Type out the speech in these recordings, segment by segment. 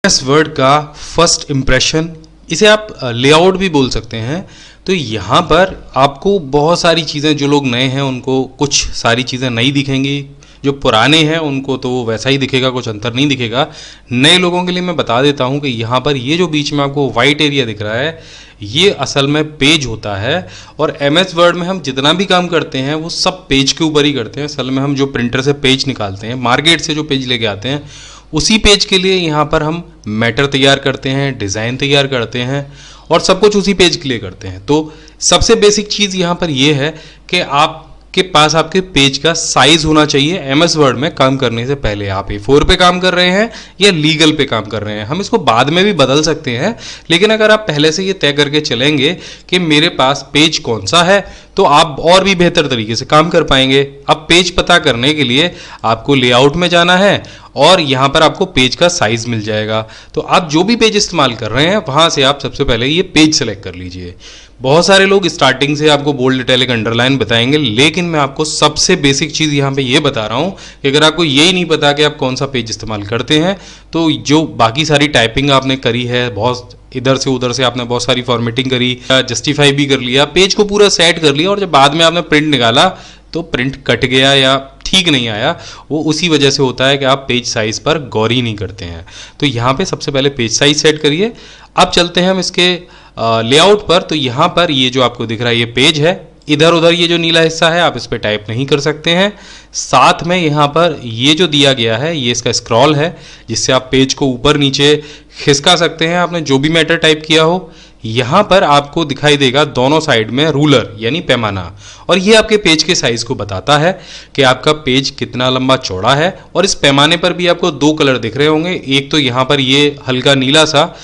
MS word का first impression, इसे आप लेआउट भी बोल सकते हैं। तो यहाँ पर आपको बहुत सारी चीज़ें, जो लोग नए हैं उनको कुछ सारी चीज़ें नई दिखेंगी, जो पुराने हैं उनको तो वैसा ही दिखेगा, कुछ अंतर नहीं दिखेगा। नए लोगों के लिए मैं बता देता हूँ कि यहाँ पर ये जो बीच में आपको वाइट एरिया दिख रहा है, ये असल में पेज होता है। और एमएस वर्ड में हम जितना भी काम करते हैं वो सब पेज के ऊपर ही करते हैं। असल में हम जो प्रिंटर से पेज निकालते हैं, मार्केट से जो पेज लेके आते हैं, उसी पेज के लिए यहाँ पर हम मैटर तैयार करते हैं, डिज़ाइन तैयार करते हैं और सब कुछ उसी पेज के लिए करते हैं। तो सबसे बेसिक चीज़ यहाँ पर ये है कि आपके पास आपके पेज का साइज होना चाहिए। एमएस वर्ड में काम करने से पहले आप A4 पे काम कर रहे हैं या लीगल पे काम कर रहे हैं, हम इसको बाद में भी बदल सकते हैं, लेकिन अगर आप पहले से ये तय करके चलेंगे कि मेरे पास पेज कौन सा है, तो आप और भी बेहतर तरीके से काम कर पाएंगे। अब पेज पता करने के लिए आपको लेआउट में जाना है और यहाँ पर आपको पेज का साइज मिल जाएगा। तो आप जो भी पेज इस्तेमाल कर रहे हैं वहाँ से आप सबसे पहले ये पेज सेलेक्ट कर लीजिए। बहुत सारे लोग स्टार्टिंग से आपको बोल्ड, इटैलिक, अंडरलाइन बताएंगे, लेकिन मैं आपको सबसे बेसिक चीज़ यहाँ पे ये बता रहा हूँ कि अगर आपको यही नहीं पता कि आप कौन सा पेज इस्तेमाल करते हैं, तो जो बाकी सारी टाइपिंग आपने करी है, बहुत इधर से उधर से आपने बहुत सारी फॉर्मेटिंग करी, जस्टिफाई भी कर लिया, पेज को पूरा सेट कर लिया, और जब बाद में आपने प्रिंट निकाला तो प्रिंट कट गया या ठीक नहीं आया, वो उसी वजह से होता है कि आप पेज साइज पर गौर ही नहीं करते हैं। तो यहाँ पे सबसे पहले पेज साइज सेट करिए। अब चलते हैं हम इसके लेआउट पर। तो यहाँ पर ये जो आपको दिख रहा है ये पेज है, इधर उधर ये जो नीला हिस्सा है आप इस पर टाइप नहीं कर सकते हैं। साथ में यहाँ पर ये जो दिया गया है ये इसका स्क्रॉल है, जिससे आप पेज को ऊपर नीचे खिसका सकते हैं, आपने जो भी मैटर टाइप किया हो। यहाँ पर आपको दिखाई देगा दोनों साइड में रूलर यानी पैमाना, और ये आपके पेज के साइज को बताता है कि आपका पेज कितना लंबा चौड़ा है। और इस पैमाने पर भी आपको दो कलर दिख रहे होंगे, एक तो यहाँ पर ये हल्का नीला सा,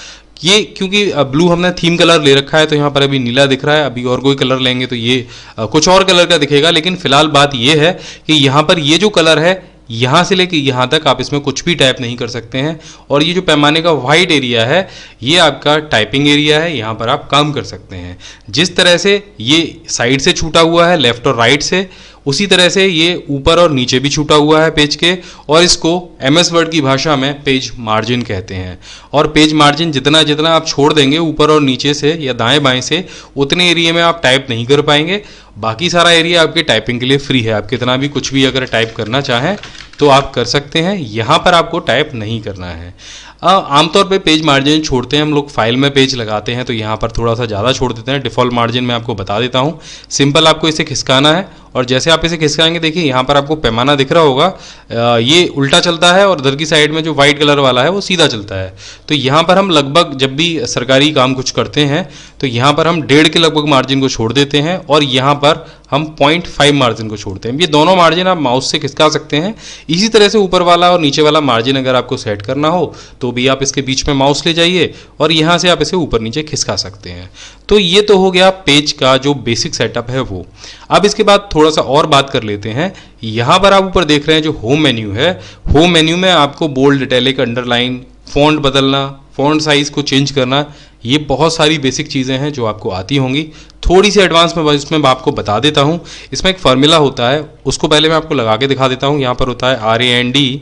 ये क्योंकि ब्लू हमने थीम कलर ले रखा है तो यहाँ पर अभी नीला दिख रहा है, अभी और कोई कलर लेंगे तो ये कुछ और कलर का दिखेगा। लेकिन फिलहाल बात ये है कि यहाँ पर ये जो कलर है, यहाँ से लेके यहाँ तक आप इसमें कुछ भी टाइप नहीं कर सकते हैं। और ये जो पैमाने का वाइट एरिया है ये आपका टाइपिंग एरिया है, यहाँ पर आप काम कर सकते हैं। जिस तरह से ये साइड से छूटा हुआ है लेफ्ट और राइट से, उसी तरह से ये ऊपर और नीचे भी छूटा हुआ है पेज के, और इसको एमएस वर्ड की भाषा में पेज मार्जिन कहते हैं। और पेज मार्जिन जितना जितना आप छोड़ देंगे ऊपर और नीचे से या दाएं बाएं से, उतने एरिया में आप टाइप नहीं कर पाएंगे। बाकी सारा एरिया आपके टाइपिंग के लिए फ्री है, आप कितना भी कुछ भी अगर टाइप करना चाहें तो आप कर सकते हैं। यहाँ पर आपको टाइप नहीं करना है। आमतौर पे पेज मार्जिन छोड़ते हैं हम लोग, फाइल में पेज लगाते हैं तो यहाँ पर थोड़ा सा ज़्यादा छोड़ देते हैं। डिफ़ॉल्ट मार्जिन मैं आपको बता देता हूँ। सिंपल आपको इसे खिसकाना है, और जैसे आप इसे खिसकाएंगे देखिए यहाँ पर आपको पैमाना दिख रहा होगा, ये उल्टा चलता है और उधर की साइड में जो वाइट कलर वाला है वो सीधा चलता है। तो यहाँ पर हम लगभग जब भी सरकारी काम कुछ करते हैं तो यहाँ पर हम 1.5 के लगभग मार्जिन को छोड़ देते हैं, और यहाँ पर हम 0.5 मार्जिन को छोड़ते हैं। ये दोनों मार्जिन आप माउस से खिसका सकते हैं। इसी तरह से ऊपर वाला और नीचे वाला मार्जिन अगर आपको सेट करना हो तो भी आप इसके बीच में माउस ले जाइए और यहाँ से आप इसे ऊपर नीचे खिसका सकते हैं। तो ये तो हो गया पेज का जो बेसिक सेटअप है वो। अब इसके बाद थोड़ा सा और बात कर लेते हैं। यहाँ पर आप ऊपर देख रहे हैं जो होम मेन्यू है, होम मेन्यू में आपको बोल्ड, इटैलिक, अंडरलाइन, फॉन्ट बदलना, फॉन्ट साइज को चेंज करना, ये बहुत सारी बेसिक चीज़ें हैं जो आपको आती होंगी। थोड़ी सी एडवांस में इसमें मैं आपको बता देता हूँ। इसमें एक फार्मूला होता है, उसको पहले मैं आपको लगा के दिखा देता हूँ। यहाँ पर होता है RAND,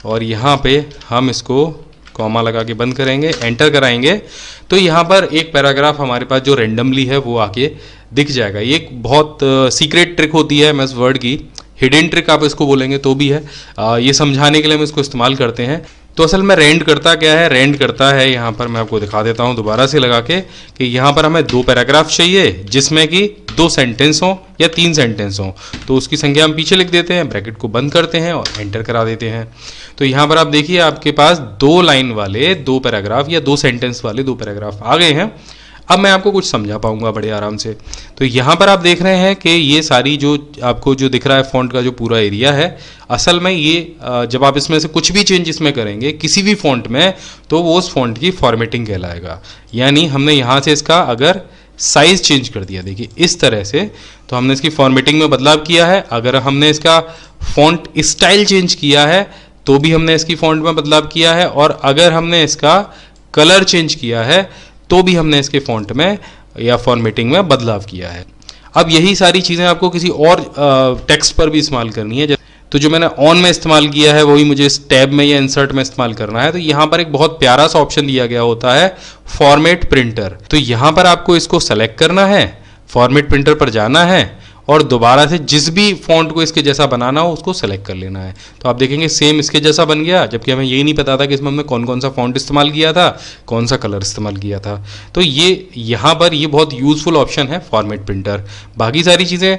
और यहाँ पे हम इसको कॉमा लगा के बंद करेंगे, एंटर कराएंगे तो यहाँ पर एक पैराग्राफ हमारे पास जो रेंडमली है वो आके दिख जाएगा। ये एक बहुत सीक्रेट ट्रिक होती है एमएस वर्ड की, हिडन ट्रिक आप इसको बोलेंगे तो भी है। ये समझाने के लिए हम इसको इस्तेमाल करते हैं। तो असल में रेंड करता क्या है, रेंड करता है यहाँ पर मैं आपको दिखा देता हूँ दोबारा से लगा के, कि यहाँ पर हमें 2 पैराग्राफ चाहिए जिसमें कि 2 सेंटेंस हों या 3 सेंटेंस हों, तो उसकी संख्या हम पीछे लिख देते हैं, ब्रैकेट को बंद करते हैं और एंटर करा देते हैं। तो यहाँ पर आप देखिए आपके पास 2 लाइन वाले 2 पैराग्राफ या 2 सेंटेंस वाले 2 पैराग्राफ आ गए हैं। अब मैं आपको कुछ समझा पाऊंगा बड़े आराम से। तो यहाँ पर आप देख रहे हैं कि ये सारी जो आपको जो दिख रहा है फॉन्ट का जो पूरा एरिया है, असल में ये जब आप इसमें से कुछ भी चेंज इसमें करेंगे किसी भी फॉन्ट में तो वो उस फॉन्ट की फॉर्मेटिंग कहलाएगा। यानी हमने यहाँ से इसका अगर साइज चेंज कर दिया, देखिए इस तरह से, तो हमने इसकी फॉर्मेटिंग में बदलाव किया है। अगर हमने इसका फॉन्ट स्टाइल चेंज किया है तो भी हमने इसकी फॉन्ट में बदलाव किया है, और अगर हमने इसका कलर चेंज किया है तो भी हमने इसके फॉन्ट में या फॉर्मेटिंग में बदलाव किया है। अब यही सारी चीज़ें आपको किसी और टेक्स्ट पर भी इस्तेमाल करनी है। तो जो मैंने ऑन में इस्तेमाल किया है वही मुझे इस टैब में या इंसर्ट में इस्तेमाल करना है। तो यहाँ पर एक बहुत प्यारा सा ऑप्शन दिया गया होता है फॉर्मेट प्रिंटर। तो यहाँ पर आपको इसको सेलेक्ट करना है, फॉर्मेट प्रिंटर पर जाना है और दोबारा से जिस भी फॉन्ट को इसके जैसा बनाना हो उसको सेलेक्ट कर लेना है। तो आप देखेंगे सेम इसके जैसा बन गया, जबकि हमें यही नहीं पता था कि इसमें हमने कौन कौन सा फॉन्ट इस्तेमाल किया था, कौन सा कलर इस्तेमाल किया था। तो ये यहाँ पर ये बहुत यूजफुल ऑप्शन है फॉर्मेट प्रिंटर। बाकी सारी चीज़ें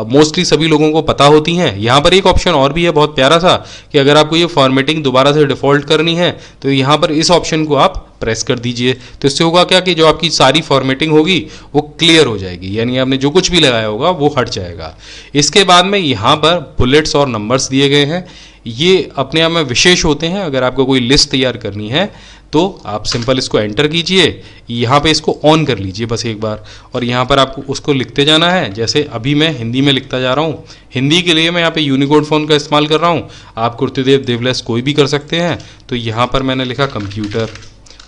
मोस्टली सभी लोगों को पता होती हैं। यहाँ पर एक ऑप्शन और भी है बहुत प्यारा सा कि अगर आपको ये फॉर्मेटिंग दोबारा से डिफ़ॉल्ट करनी है तो यहाँ पर इस ऑप्शन को आप प्रेस कर दीजिए। तो इससे होगा क्या कि जो आपकी सारी फॉर्मेटिंग होगी वो क्लियर हो जाएगी, यानी आपने जो कुछ भी लगाया होगा वो हट जाएगा। इसके बाद में यहाँ पर बुलेट्स और नंबर्स दिए गए हैं, ये अपने आप में विशेष होते हैं। अगर आपको कोई लिस्ट तैयार करनी है तो आप सिंपल इसको एंटर कीजिए, यहाँ पे इसको ऑन कर लीजिए बस एक बार, और यहाँ पर आपको उसको लिखते जाना है। जैसे अभी मैं हिंदी में लिखता जा रहा हूँ, हिंदी के लिए मैं यहाँ पे यूनिकोड फ़ॉन्ट का इस्तेमाल कर रहा हूँ। आप कुर्तेदेव देवलेस कोई भी कर सकते हैं। तो यहाँ पर मैंने लिखा कंप्यूटर,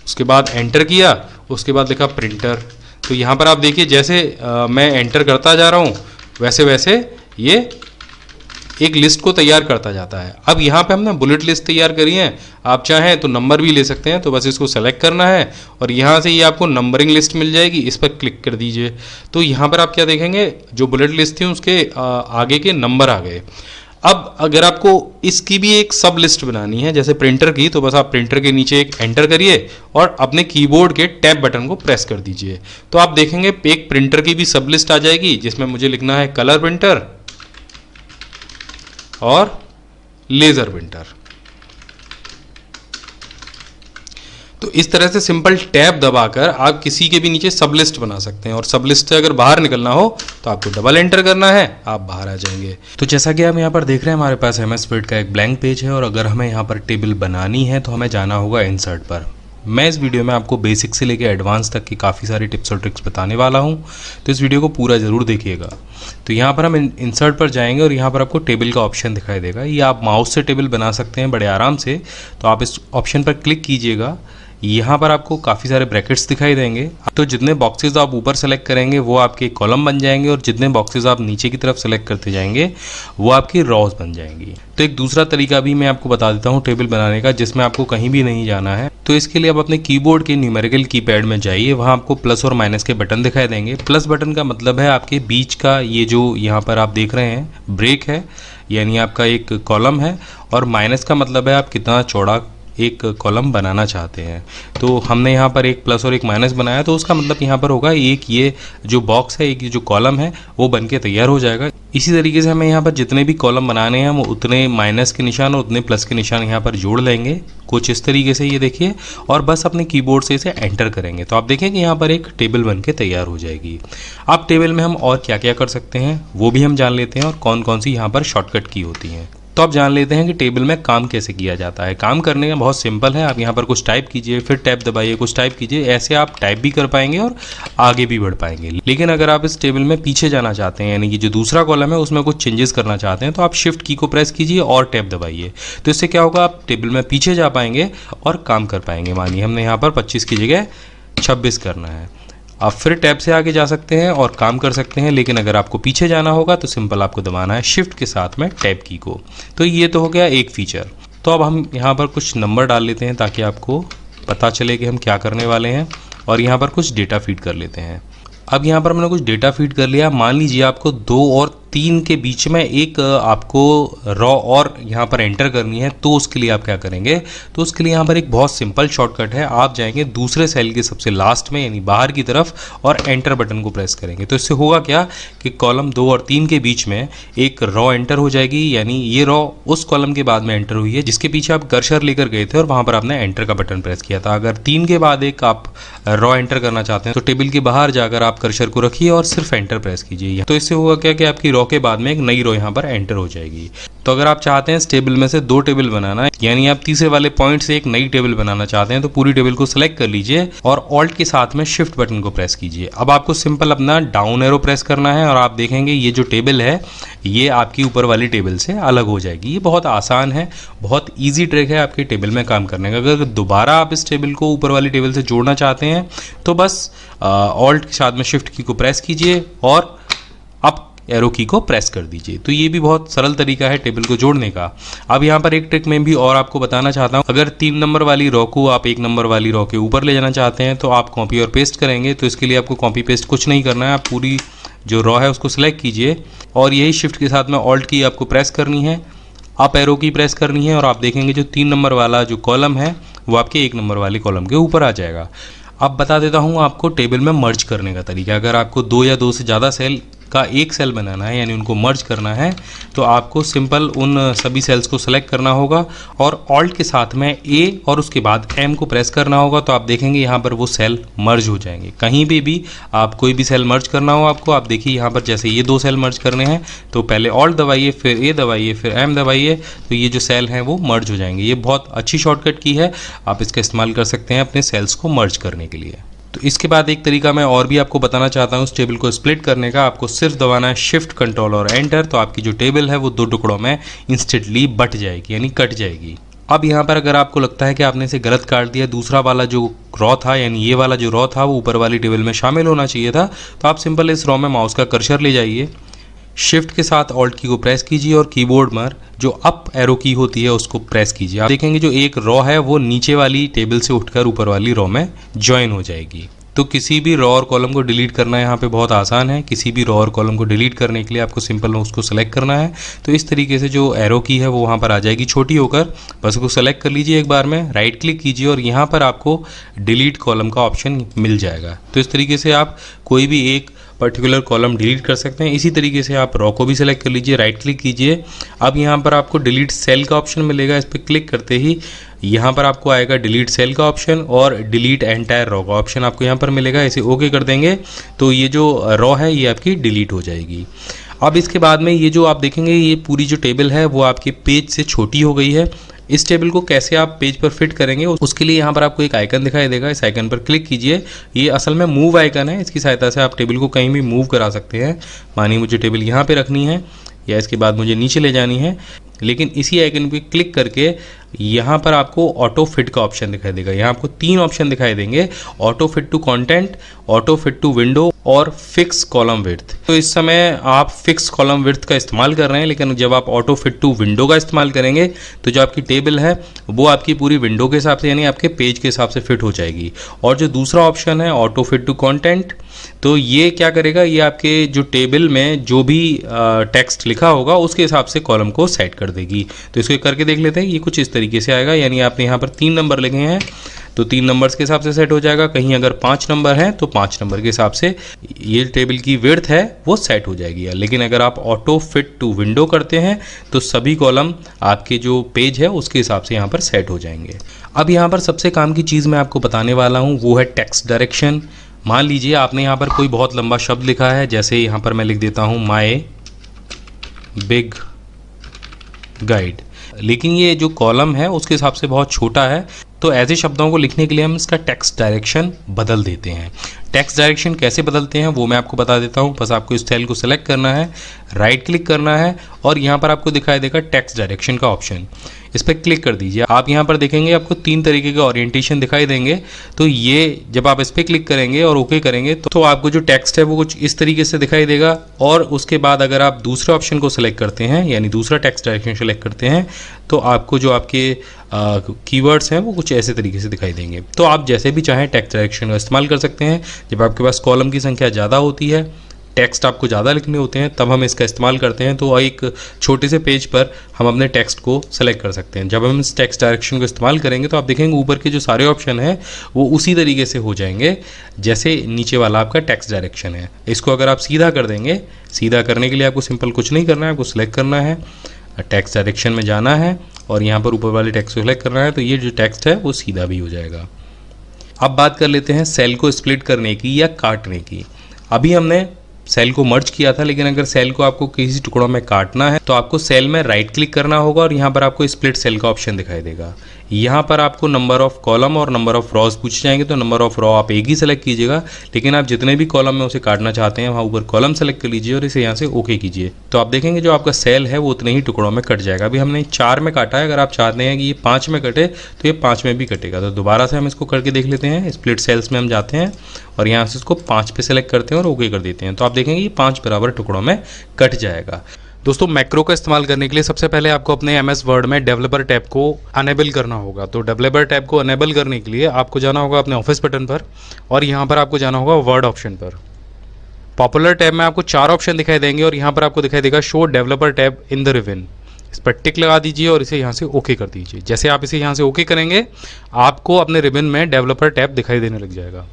उसके बाद एंटर किया, उसके बाद लिखा प्रिंटर। तो यहाँ पर आप देखिए जैसे मैं एंटर करता जा रहा हूँ वैसे वैसे ये एक लिस्ट को तैयार करता जाता है। अब यहाँ पे हमने बुलेट लिस्ट तैयार करी है, आप चाहें तो नंबर भी ले सकते हैं। तो बस इसको सेलेक्ट करना है और यहाँ से ये आपको नंबरिंग लिस्ट मिल जाएगी, इस पर क्लिक कर दीजिए। तो यहाँ पर आप क्या देखेंगे, जो बुलेट लिस्ट थी उसके आगे के नंबर आ गए। अब अगर आपको इसकी भी एक सब लिस्ट बनानी है जैसे प्रिंटर की, तो बस आप प्रिंटर के नीचे एक एंटर करिए और अपने कीबोर्ड के टैब बटन को प्रेस कर दीजिए। तो आप देखेंगे एक प्रिंटर की भी सब लिस्ट आ जाएगी जिसमें मुझे लिखना है कलर प्रिंटर और लेज़र प्रिंटर। तो इस तरह से सिंपल टैब दबाकर आप किसी के भी नीचे सब लिस्ट बना सकते हैं, और सब लिस्ट से अगर बाहर निकलना हो तो आपको डबल एंटर करना है, आप बाहर आ जाएंगे। तो जैसा कि हम यहाँ पर देख रहे हैं हमारे पास एमएस वर्ड का एक ब्लैंक पेज है, और अगर हमें यहाँ पर टेबल बनानी है तो हमें जाना होगा इंसर्ट पर। मैं इस वीडियो में आपको बेसिक से लेकर एडवांस तक की काफ़ी सारी टिप्स और ट्रिक्स बताने वाला हूं, तो इस वीडियो को पूरा ज़रूर देखिएगा। तो यहाँ पर हम इंसर्ट पर जाएंगे और यहाँ पर आपको टेबल का ऑप्शन दिखाई देगा। ये आप माउस से टेबल बना सकते हैं बड़े आराम से। तो आप इस ऑप्शन पर क्लिक कीजिएगा, यहाँ पर आपको काफ़ी सारे ब्रैकेट्स दिखाई देंगे। तो जितने बॉक्सेस आप ऊपर सेलेक्ट करेंगे वो आपके कॉलम बन जाएंगे, और जितने बॉक्सेस आप नीचे की तरफ सेलेक्ट करते जाएंगे वो आपकी रॉज बन जाएंगी। तो एक दूसरा तरीका भी मैं आपको बता देता हूँ टेबल बनाने का, जिसमें आपको कहीं भी नहीं जाना है। तो इसके लिए आप अपने कीबोर्ड के न्यूमेरिकल कीपैड में जाइए, वहाँ आपको प्लस और माइनस के बटन दिखाई देंगे। प्लस बटन का मतलब है आपके बीच का ये जो यहाँ पर आप देख रहे हैं ब्रेक है, यानी आपका एक कॉलम है, और माइनस का मतलब है आप कितना चौड़ा एक कॉलम बनाना चाहते हैं। तो हमने यहाँ पर एक प्लस और एक माइनस बनाया, तो उसका मतलब यहाँ पर होगा एक ये जो बॉक्स है, एक ये जो कॉलम है वो बन के तैयार हो जाएगा। इसी तरीके से हमें यहाँ पर जितने भी कॉलम बनाने हैं हम उतने माइनस के निशान और उतने प्लस के निशान यहाँ पर जोड़ लेंगे, कुछ इस तरीके से ये देखिए, और बस अपने कीबोर्ड से इसे एंटर करेंगे तो आप देखेंगे यहाँ पर एक टेबल बन के तैयार हो जाएगी। अब टेबल में हम और क्या क्या कर सकते हैं वो भी हम जान लेते हैं, और कौन कौन सी यहाँ पर शॉर्टकट की होती हैं। तो आप जान लेते हैं कि टेबल में काम कैसे किया जाता है। काम करने का बहुत सिंपल है, आप यहाँ पर कुछ टाइप कीजिए, फिर टैब दबाइए, कुछ टाइप कीजिए, ऐसे आप टाइप भी कर पाएंगे और आगे भी बढ़ पाएंगे। लेकिन अगर आप इस टेबल में पीछे जाना चाहते हैं, यानी कि जो दूसरा कॉलम है उसमें कुछ चेंजेस करना चाहते हैं, तो आप शिफ्ट की को प्रेस कीजिए और टैब दबाइए। तो इससे क्या होगा, आप टेबल में पीछे जा पाएंगे और काम कर पाएंगे। मानिए हमने यहाँ पर 25 की जगह 26 करना है, आप फिर टैब से आगे जा सकते हैं और काम कर सकते हैं। लेकिन अगर आपको पीछे जाना होगा तो सिंपल आपको दबाना है शिफ्ट के साथ में टैब की को। तो ये तो हो गया एक फीचर। तो अब हम यहाँ पर कुछ नंबर डाल लेते हैं ताकि आपको पता चले कि हम क्या करने वाले हैं, और यहाँ पर कुछ डेटा फीड कर लेते हैं। अब यहाँ पर हमने कुछ डेटा फीड कर लिया। मान लीजिए आपको 2 और 3 के बीच में एक आपको रॉ और यहाँ पर एंटर करनी है, तो उसके लिए आप क्या करेंगे, तो उसके लिए यहाँ पर एक बहुत सिंपल शॉर्टकट है। आप जाएंगे दूसरे सेल के सबसे लास्ट में यानी बाहर की तरफ और एंटर बटन को प्रेस करेंगे। तो इससे होगा क्या कि कॉलम 2 और 3 के बीच में एक रॉ एंटर हो जाएगी, यानी ये रॉ उस कॉलम के बाद में एंटर हुई है जिसके पीछे आप कर्सर लेकर गए थे और वहाँ पर आपने एंटर का बटन प्रेस किया था। अगर 3 के बाद एक आप रॉ एंटर करना चाहते हैं तो टेबल के बाहर जाकर आप कर्सर को रखिए और सिर्फ एंटर प्रेस कीजिए। तो इससे होगा क्या कि आपकी रॉ के बाद में एक नई रो यहाँ पर एंटर हो जाएगी। तो अगर आप चाहते हैं इस टेबल में से 2 टेबल बनाना है, यानी आप तीसरे वाले पॉइंट से एक नई टेबल बनाना चाहते हैं, तो पूरी टेबल को सिलेक्ट कर लीजिए और ऑल्ट के साथ में शिफ्ट बटन को प्रेस कीजिए। अब आपको सिंपल अपना डाउन एरो प्रेस करना है और आप देखेंगे ये जो टेबल है ये आपकी ऊपर वाली टेबल से अलग हो जाएगी। ये बहुत आसान है, बहुत ईजी ट्रिक है आपके टेबल में काम करने का। अगर दोबारा आप इस टेबल को ऊपर वाली टेबल से जोड़ना चाहते हैं तो बस ऑल्ट के साथ में शिफ्ट की को प्रेस कीजिए और अब एरो की को प्रेस कर दीजिए। तो ये भी बहुत सरल तरीका है टेबल को जोड़ने का। अब यहाँ पर एक ट्रिक मैं भी और आपको बताना चाहता हूँ। अगर 3 नंबर वाली रो को आप 1 नंबर वाली रो के ऊपर ले जाना चाहते हैं तो आप कॉपी और पेस्ट करेंगे। तो इसके लिए आपको कॉपी पेस्ट कुछ नहीं करना है, आप पूरी जो रो है उसको सिलेक्ट कीजिए और यही शिफ्ट के साथ में ऑल्ट की आपको प्रेस करनी है, अप एरो की प्रेस करनी है और आप देखेंगे जो 3 नंबर वाला जो कॉलम है वो आपके 1 नंबर वाले कॉलम के ऊपर आ जाएगा। अब बता देता हूँ आपको टेबल में मर्ज करने का तरीका। अगर आपको 2 या 2 से ज़्यादा सेल का एक सेल बनाना है यानी उनको मर्ज करना है तो आपको सिंपल उन सभी सेल्स को सेलेक्ट करना होगा और ऑल्ट के साथ में ए और उसके बाद एम को प्रेस करना होगा। तो आप देखेंगे यहाँ पर वो सेल मर्ज हो जाएंगे। कहीं भी आप कोई भी सेल मर्ज करना हो आपको, आप देखिए यहाँ पर जैसे ये 2 सेल मर्ज करने हैं तो पहले ऑल्ट दबाइए, फिर ए दबाइए, फिर एम दबाइए, तो ये जो सेल हैं वो मर्ज हो जाएंगे। ये बहुत अच्छी शॉर्टकट की है, आप इसका इस्तेमाल कर सकते हैं अपने सेल्स को मर्ज करने के लिए। तो इसके बाद एक तरीका मैं और भी आपको बताना चाहता हूँ इस टेबल को स्प्लिट करने का। आपको सिर्फ दबाना है शिफ्ट कंट्रोल और एंटर, तो आपकी जो टेबल है वो 2 टुकड़ों में इंस्टेंटली बट जाएगी यानी कट जाएगी। अब यहाँ पर अगर आपको लगता है कि आपने इसे गलत काट दिया, दूसरा वाला जो रॉ था यानी ये वाला जो रॉ था वो ऊपर वाली टेबल में शामिल होना चाहिए था, तो आप सिंपल इस रॉ में माउस का कर्सर ले जाइए, शिफ्ट के साथ ऑल्ट की को प्रेस कीजिए और कीबोर्ड पर जो अप एरो की होती है उसको प्रेस कीजिए। आप देखेंगे जो एक रॉ है वो नीचे वाली टेबल से उठकर ऊपर वाली रॉ में ज्वाइन हो जाएगी। तो किसी भी रॉ और कॉलम को डिलीट करना यहाँ पे बहुत आसान है। किसी भी रॉ और कॉलम को डिलीट करने के लिए आपको सिंपल उसको सेलेक्ट करना है। तो इस तरीके से जो एरो की है वो वहाँ पर आ जाएगी छोटी होकर, बस उसको सेलेक्ट कर लीजिए एक बार में, राइट क्लिक कीजिए और यहाँ पर आपको डिलीट कॉलम का ऑप्शन मिल जाएगा। तो इस तरीके से आप कोई भी एक पर्टिकुलर कॉलम डिलीट कर सकते हैं। इसी तरीके से आप रॉ को भी सिलेक्ट कर लीजिए, राइट क्लिक कीजिए। अब यहाँ पर आपको डिलीट सेल का ऑप्शन मिलेगा, इस पर क्लिक करते ही यहाँ पर आपको आएगा डिलीट सेल का ऑप्शन और डिलीट एंटायर रॉ का ऑप्शन आपको यहाँ पर मिलेगा। इसे ओके कर देंगे तो ये जो रॉ है ये आपकी डिलीट हो जाएगी। अब इसके बाद में ये जो आप देखेंगे ये पूरी जो टेबल है वो आपके पेज से छोटी हो गई है। इस टेबल को कैसे आप पेज पर फिट करेंगे उसके लिए यहाँ पर आपको एक आइकन दिखाई देगा, इस आइकन पर क्लिक कीजिए। ये असल में मूव आइकन है, इसकी सहायता से आप टेबल को कहीं भी मूव करा सकते हैं। मानिए मुझे टेबल यहाँ पे रखनी है या इसके बाद मुझे नीचे ले जानी है, लेकिन इसी आइकन पे क्लिक करके यहाँ पर आपको ऑटो फिट का ऑप्शन दिखाई देगा। यहाँ आपको 3 ऑप्शन दिखाई देंगे, auto fit to content, auto fit to window और फिक्स कॉलम विड्थ। तो इस समय आप फिक्स कॉलम विड्थ का इस्तेमाल कर रहे हैं, लेकिन जब आप ऑटो फिट टू विंडो का इस्तेमाल करेंगे तो जो आपकी टेबल है वो आपकी पूरी विंडो के हिसाब से यानी आपके पेज के हिसाब से फिट हो जाएगी। और जो दूसरा ऑप्शन है ऑटो फिट टू कंटेंट, तो ये क्या करेगा, ये आपके जो टेबल में जो भी टेक्स्ट लिखा होगा उसके हिसाब से कॉलम को सेट कर देगी। तो इसको करके देख लेते हैं। ये कुछ इस तरीके से आएगा, यानी आपने यहाँ पर 3 नंबर लिखे हैं तो 3 नंबर्स के हिसाब से सेट हो जाएगा। कहीं अगर 5 नंबर हैं तो 5 नंबर के हिसाब से ये टेबल की विड्थ है वो सेट हो जाएगी। लेकिन अगर आप ऑटो फिट टू विंडो करते हैं तो सभी कॉलम आपके जो पेज है उसके हिसाब से यहाँ पर सेट हो जाएंगे। अब यहाँ पर सबसे काम की चीज़ मैं आपको बताने वाला हूँ वो है टेक्स्ट डायरेक्शन। मान लीजिए आपने यहाँ पर कोई बहुत लंबा शब्द लिखा है, जैसे यहाँ पर मैं लिख देता हूँ माय बिग गाइड, लेकिन ये जो कॉलम है उसके हिसाब से बहुत छोटा है। तो ऐसे शब्दों को लिखने के लिए हम इसका टेक्स्ट डायरेक्शन बदल देते हैं। टेक्स्ट डायरेक्शन कैसे बदलते हैं वो मैं आपको बता देता हूँ। बस आपको इस सेल को सेलेक्ट करना है, राइट क्लिक करना है और यहाँ पर आपको दिखाई देगा टेक्स्ट डायरेक्शन का ऑप्शन, इस पर क्लिक कर दीजिए। आप यहाँ पर देखेंगे आपको 3 तरीके के ओरिएंटेशन दिखाई देंगे। तो ये जब आप इस पर क्लिक करेंगे और ओके करेंगे तो आपको जो टेक्स्ट है वो कुछ इस तरीके से दिखाई देगा। और उसके बाद अगर आप दूसरे ऑप्शन को सिलेक्ट करते हैं यानी दूसरा टेक्स्ट डायरेक्शन सेलेक्ट करते हैं तो आपको जो आपके कीवर्ड्स हैं वो कुछ ऐसे तरीके से दिखाई देंगे। तो आप जैसे भी चाहें टेक्स्ट डायरेक्शन का इस्तेमाल कर सकते हैं। जब आपके पास कॉलम की संख्या ज़्यादा होती है, टेक्स्ट आपको ज़्यादा लिखने होते हैं, तब हम इसका इस्तेमाल करते हैं। तो एक छोटे से पेज पर हम अपने टेक्स्ट को सेलेक्ट कर सकते हैं। जब हम इस टेक्स्ट डायरेक्शन को इस्तेमाल करेंगे तो आप देखेंगे ऊपर के जो सारे ऑप्शन हैं वो उसी तरीके से हो जाएंगे जैसे नीचे वाला आपका टेक्स्ट डायरेक्शन है। इसको अगर आप सीधा कर देंगे, सीधा करने के लिए आपको सिंपल कुछ नहीं करना है, आपको सिलेक्ट करना है, टेक्स्ट डायरेक्शन में जाना है और यहाँ पर ऊपर वाले टेक्स्ट को सिलेक्ट करना है, तो ये जो टेक्स्ट है वो सीधा भी हो जाएगा। अब बात कर लेते हैं सेल को स्प्लिट करने की या काटने की। अभी हमने सेल को मर्ज किया था, लेकिन अगर सेल को आपको किसी टुकड़ों में काटना है तो आपको सेल में राइट क्लिक करना होगा और यहाँ पर आपको स्प्लिट सेल का ऑप्शन दिखाई देगा। यहाँ पर आपको नंबर ऑफ कॉलम और नंबर ऑफ रॉज पूछ जाएंगे, तो नंबर ऑफ रॉ आप एक ही सेलेक्ट कीजिएगा, लेकिन आप जितने भी कॉलम में उसे काटना चाहते हैं वहाँ ऊपर कॉलम सेलेक्ट कर लीजिए और इसे यहाँ से ओके कीजिए। तो आप देखेंगे जो आपका सेल है वो उतने ही टुकड़ों में कट जाएगा। अभी हमने 4 में काटा है, अगर आप चाहते हैं कि ये 5 में कटे तो ये 5 में भी कटेगा। तो दोबारा से हम इसको करके देख लेते हैं। स्प्लिट सेल्स में हम जाते हैं और यहाँ से इसको 5 पे सेलेक्ट करते हैं और ओके कर देते हैं। तो आप देखेंगे ये 5 बराबर टुकड़ों में कट जाएगा। दोस्तों मैक्रो का इस्तेमाल करने के लिए सबसे पहले आपको अपने एमएस वर्ड में डेवलपर टैब को अनेबल करना होगा। तो डेवलपर टैब को अनेबल करने के लिए आपको जाना होगा अपने ऑफिस बटन पर और यहाँ पर आपको जाना होगा वर्ड ऑप्शन पर। पॉपुलर टैब में आपको 4 ऑप्शन दिखाई देंगे और यहाँ पर आपको दिखाई देगा show developer tab in the ribbon. इस पर टिक लगा दीजिए और इसे यहाँ से ओके कर दीजिए। जैसे आप इसे यहाँ से ओके करेंगे आपको अपने रिबन में डेवलपर टैब दिखाई देने लग जाएगा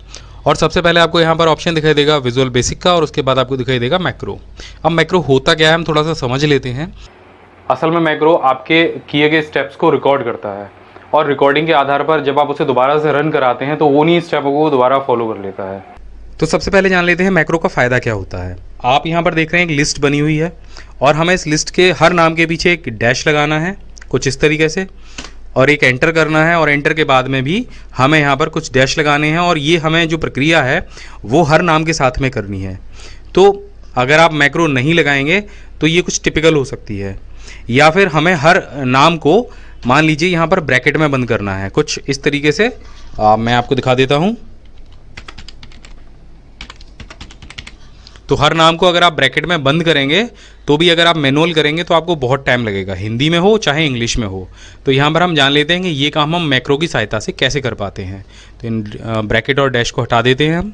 और सबसे पहले आपको यहाँ पर ऑप्शन दिखाई देगा विजुअल बेसिक का और उसके बाद आपको दिखाई देगा मैक्रो। अब मैक्रो होता क्या है हम थोड़ा सा समझ लेते हैं। असल में मैक्रो आपके किए गए स्टेप्स को रिकॉर्ड करता है और रिकॉर्डिंग के आधार पर जब आप उसे दोबारा से रन कराते हैं तो वो उन्हीं स्टेपों को दोबारा फॉलो कर लेता है। तो सबसे पहले जान लेते हैं मैक्रो का फ़ायदा क्या होता है। आप यहाँ पर देख रहे हैं एक लिस्ट बनी हुई है और हमें इस लिस्ट के हर नाम के पीछे एक डैश लगाना है कुछ इस तरीके से और एक एंटर करना है और एंटर के बाद में भी हमें यहाँ पर कुछ डैश लगाने हैं और ये हमें जो प्रक्रिया है वो हर नाम के साथ में करनी है। तो अगर आप मैक्रो नहीं लगाएंगे तो ये कुछ टिपिकल हो सकती है या फिर हमें हर नाम को मान लीजिए यहाँ पर ब्रैकेट में बंद करना है कुछ इस तरीके से। मैं आपको दिखा देता हूँ। तो हर नाम को अगर आप ब्रैकेट में बंद करेंगे तो भी अगर आप मैनुअल करेंगे तो आपको बहुत टाइम लगेगा, हिंदी में हो चाहे इंग्लिश में हो। तो यहाँ पर हम जान लेते हैं कि ये काम हम मैक्रो की सहायता से कैसे कर पाते हैं। तो इन ब्रैकेट और डैश को हटा देते हैं हम।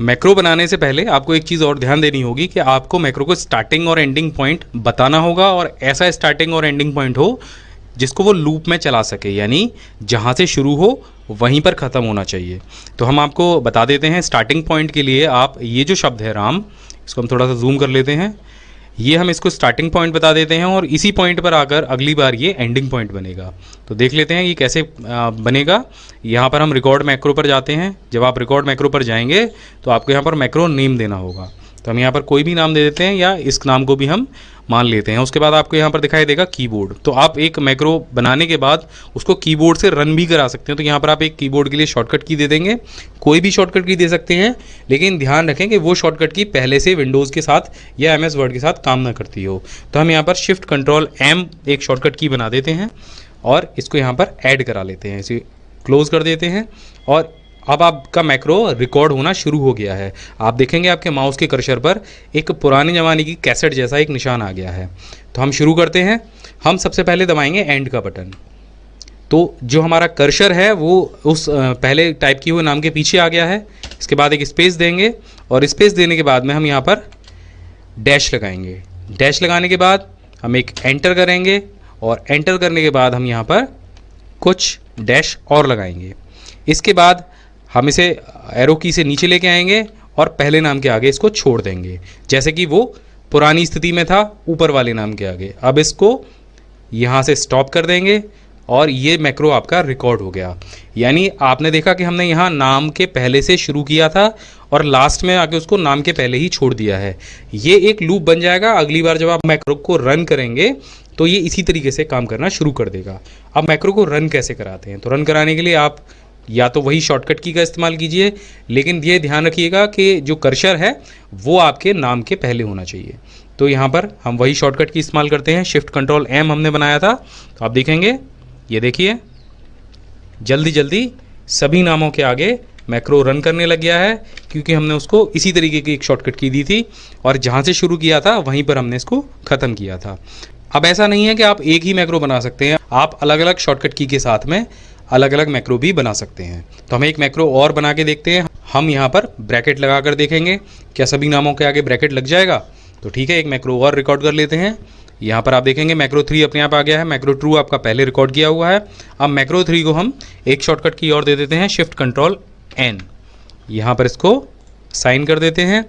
मैक्रो बनाने से पहले आपको एक चीज़ और ध्यान देनी होगी कि आपको मैक्रो को स्टार्टिंग और एंडिंग पॉइंट बताना होगा और ऐसा स्टार्टिंग और एंडिंग पॉइंट हो जिसको वो लूप में चला सके, यानी जहाँ से शुरू हो वहीं पर ख़त्म होना चाहिए। तो हम आपको बता देते हैं स्टार्टिंग पॉइंट के लिए आप ये जो शब्द है राम, इसको हम थोड़ा सा जूम कर लेते हैं। ये हम इसको स्टार्टिंग पॉइंट बता देते हैं और इसी पॉइंट पर आकर अगली बार ये एंडिंग पॉइंट बनेगा। तो देख लेते हैं ये कैसे बनेगा। यहाँ पर हम रिकॉर्ड मैक्रो पर जाते हैं। जब आप रिकॉर्ड मैक्रो पर जाएंगे तो आपको यहाँ पर मैक्रो नेम देना होगा। तो हम यहाँ पर कोई भी नाम दे देते हैं या इस नाम को भी हम मान लेते हैं। उसके बाद आपको यहाँ पर दिखाई देगा कीबोर्ड। तो आप एक मैक्रो बनाने के बाद उसको कीबोर्ड से रन भी करा सकते हैं। तो यहाँ पर आप एक कीबोर्ड के लिए शॉर्टकट की दे देंगे, कोई भी शॉर्टकट की दे सकते हैं, लेकिन ध्यान रखें कि वो शॉर्टकट की पहले से विंडोज़ के साथ या एमएस वर्ड के साथ काम ना करती हो। तो हम यहाँ पर शिफ्ट कंट्रोल एम एक शॉर्टकट की बना देते हैं और इसको यहाँ पर ऐड करा लेते हैं। इसे क्लोज कर देते हैं और अब आपका मैक्रो रिकॉर्ड होना शुरू हो गया है। आप देखेंगे आपके माउस के कर्सर पर एक पुराने ज़माने की कैसेट जैसा एक निशान आ गया है। तो हम शुरू करते हैं। हम सबसे पहले दबाएंगे एंड का बटन। तो जो हमारा कर्सर है वो उस पहले टाइप किए हुए नाम के पीछे आ गया है। इसके बाद एक स्पेस देंगे और स्पेस देने के बाद में हम यहाँ पर डैश लगाएंगे। डैश लगाने के बाद हम एक एंटर करेंगे और एंटर करने के बाद हम यहाँ पर कुछ डैश और लगाएंगे। इसके बाद हम इसे एरो की से नीचे लेके आएंगे और पहले नाम के आगे इसको छोड़ देंगे, जैसे कि वो पुरानी स्थिति में था ऊपर वाले नाम के आगे। अब इसको यहाँ से स्टॉप कर देंगे और ये मैक्रो आपका रिकॉर्ड हो गया। यानी आपने देखा कि हमने यहाँ नाम के पहले से शुरू किया था और लास्ट में आके उसको नाम के पहले ही छोड़ दिया है। ये एक लूप बन जाएगा। अगली बार जब आप मैक्रो को रन करेंगे तो ये इसी तरीके से काम करना शुरू कर देगा। अब मैक्रो को रन कैसे कराते हैं? तो रन कराने के लिए आप या तो वही शॉर्टकट की का इस्तेमाल कीजिए, लेकिन ये ध्यान रखिएगा कि जो कर्सर है वो आपके नाम के पहले होना चाहिए। तो यहाँ पर हम वही शॉर्टकट की इस्तेमाल करते हैं। शिफ्ट कंट्रोल एम हमने बनाया था। तो आप देखेंगे, ये देखिए जल्दी जल्दी सभी नामों के आगे मैक्रो रन करने लग गया है, क्योंकि हमने उसको इसी तरीके की एक शॉर्टकट की दी थी और जहाँ से शुरू किया था वहीं पर हमने इसको ख़त्म किया था। अब ऐसा नहीं है कि आप एक ही मैक्रो बना सकते हैं, आप अलग अलग शॉर्टकट की के साथ में अलग अलग मैक्रो भी बना सकते हैं। तो हम एक मैक्रो और बना के देखते हैं। हम यहाँ पर ब्रैकेट लगा कर देखेंगे क्या सभी नामों के आगे ब्रैकेट लग जाएगा। तो ठीक है, एक मैक्रो और रिकॉर्ड कर लेते हैं। यहाँ पर आप देखेंगे मैक्रो 3 अपने आप आ गया है। मैक्रो 2 आपका पहले रिकॉर्ड किया हुआ है। अब मैक्रो 3 को हम एक शॉर्टकट की और दे देते हैं, शिफ्ट कंट्रोल एन। यहाँ पर इसको साइन कर देते हैं,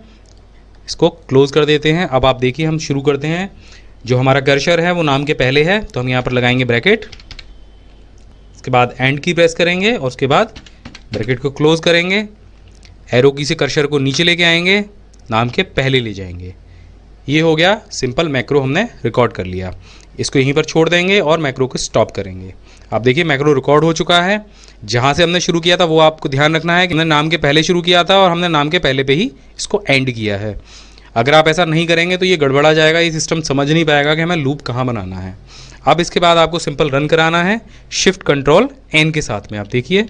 इसको क्लोज कर देते हैं। अब आप देखिए हम शुरू करते हैं। जो हमारा कर्सर है वो नाम के पहले है, तो हम यहाँ पर लगाएंगे ब्रैकेट। इसके बाद एंड की प्रेस करेंगे और उसके बाद ब्रैकेट को क्लोज करेंगे। एरो की से कर्सर को नीचे लेके आएंगे, नाम के पहले ले जाएंगे। ये हो गया सिंपल मैक्रो, हमने रिकॉर्ड कर लिया। इसको यहीं पर छोड़ देंगे और मैक्रो को स्टॉप करेंगे। आप देखिए मैक्रो रिकॉर्ड हो चुका है। जहाँ से हमने शुरू किया था वो आपको ध्यान रखना है कि हमने नाम के पहले शुरू किया था और हमने नाम के पहले पे ही इसको एंड किया है। अगर आप ऐसा नहीं करेंगे तो ये गड़बड़ा जाएगा, ये सिस्टम समझ नहीं पाएगा कि हमें लूप कहाँ बनाना है। अब इसके बाद आपको सिंपल रन कराना है शिफ्ट कंट्रोल एन के साथ में। आप देखिए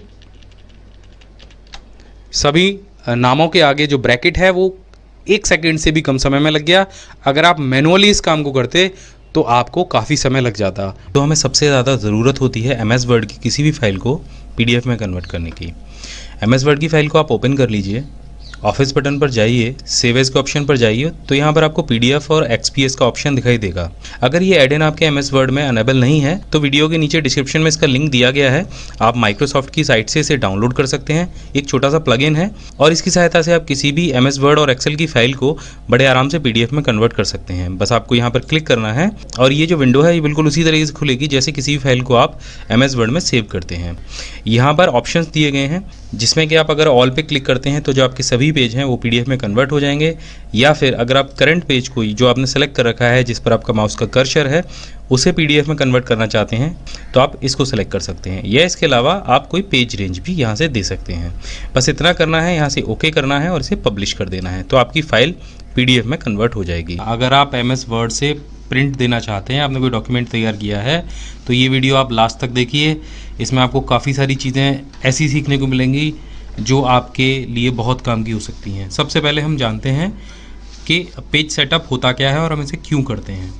सभी नामों के आगे जो ब्रैकेट है वो 1 सेकंड से भी कम समय में लग गया। अगर आप मैनुअली इस काम को करते तो आपको काफ़ी समय लग जाता। तो हमें सबसे ज़्यादा ज़रूरत होती है MS वर्ड की किसी भी फाइल को PDF में कन्वर्ट करने की। MS वर्ड की फाइल को आप ओपन कर लीजिए, ऑफिस बटन पर जाइए, सेव एज के ऑप्शन पर जाइए, तो यहाँ पर आपको PDF और XPS का ऑप्शन दिखाई देगा। अगर ये एड इन आपके MS वर्ड में अनेबल नहीं है तो वीडियो के नीचे डिस्क्रिप्शन में इसका लिंक दिया गया है, आप माइक्रोसॉफ्ट की साइट से इसे डाउनलोड कर सकते हैं। एक छोटा सा प्लगइन है और इसकी सहायता से आप किसी भी MS वर्ड और एक्सेल की फाइल को बड़े आराम से PDF में कन्वर्ट कर सकते हैं। बस आपको यहाँ पर क्लिक करना है और ये जो विंडो है ये बिल्कुल उसी तरीके से खुलेगी जैसे किसी भी फाइल को आप MS वर्ड में सेव करते हैं। यहाँ पर ऑप्शंस दिए गए हैं जिसमें कि आप अगर ऑल पे क्लिक करते हैं तो जो आपके सभी पेज हैं वो PDF में कन्वर्ट हो जाएंगे, या फिर अगर आप करंट पेज को जो आपने सेलेक्ट कर रखा है जिस पर आपका माउस का कर्सर है उसे PDF में कन्वर्ट करना चाहते हैं तो आप इसको सेलेक्ट कर सकते हैं, या इसके अलावा आप कोई पेज रेंज भी यहाँ से दे सकते हैं। बस इतना करना है, यहाँ से ओके करना है और इसे पब्लिश कर देना है, तो आपकी फ़ाइल PDF में कन्वर्ट हो जाएगी। अगर आप MS वर्ड से प्रिंट देना चाहते हैं, आपने कोई डॉक्यूमेंट तैयार किया है, तो ये वीडियो आप लास्ट तक देखिए। इसमें आपको काफ़ी सारी चीज़ें ऐसी सीखने को मिलेंगी जो आपके लिए बहुत काम की हो सकती हैं। सबसे पहले हम जानते हैं कि पेज सेटअप होता क्या है और हम इसे क्यों करते हैं।